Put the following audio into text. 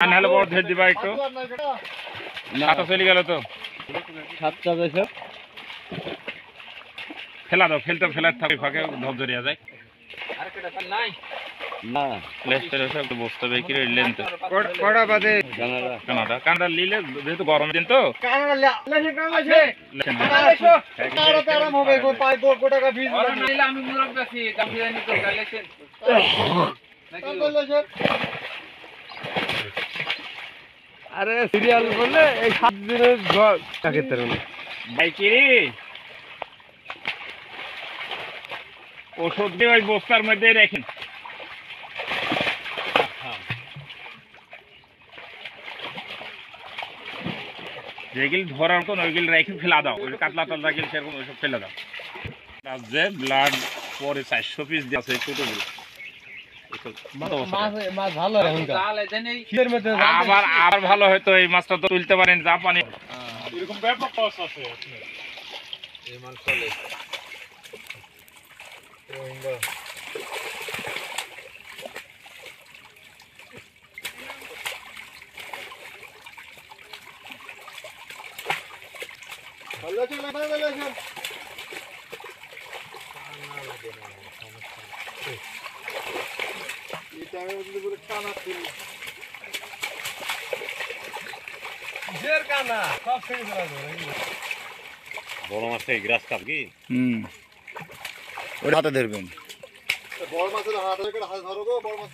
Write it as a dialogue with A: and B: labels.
A: নাহলে বড় ধরে দিবা একটু সাতটা চলে গেল তো
B: সাতটা বেশে
A: ফেলা দাও ফেলার থাকে ফাঁকে ধপ ধরিয়া যায়
B: না
A: প্লেস্টার সব বসতে হবে কি রইলেন তো
C: কড়া বাদে
A: কানাডা লিলে যেহেতু গরম দিন তো
C: কানাডা লেখে কানাডা কানাডা আরাম হবে গো 5 টাকা ফিস
D: নিলে আমি মুরব্বি আছি দাম দিয়ে নি তো কালেকশন
B: আরে সিরিয়াল বললে এই 7 দিনের ঘর কাকে তেরো
A: ভাই কি রে ওষুধ দিয়ে ওই বস্তার মধ্যে রাখেন যেগুলি ধরার মতন ওইগুলি রেখে ফেলা দাও ওই কাতলা টাতলা গেলে সেরকম ওইসব ফেলে দাও যে ব্লাড পরে 400 পিস দিয়ে আছে ছোটগুলো
B: মাছ ভালো এখনকার
D: তাহলে জানি
B: শীতের মধ্যে
A: আবার ভালো হয়তো এই মাছটা তো তুলতে পারেন যা পানি
C: এরকম ব্যাপক কস আছে
D: এই মাল চলে
C: ভালো আছে না ভালো আছে এটা আমি পুরো টানা ছিল
B: জের কানা সব থেকে ধরা
E: বড় মাছ থেকে গ্রাস কাপ কি
F: ওটা হাতে ধরবেন
C: বড় মাছের হাত ধরে হাত ধরো গো বড় মাছ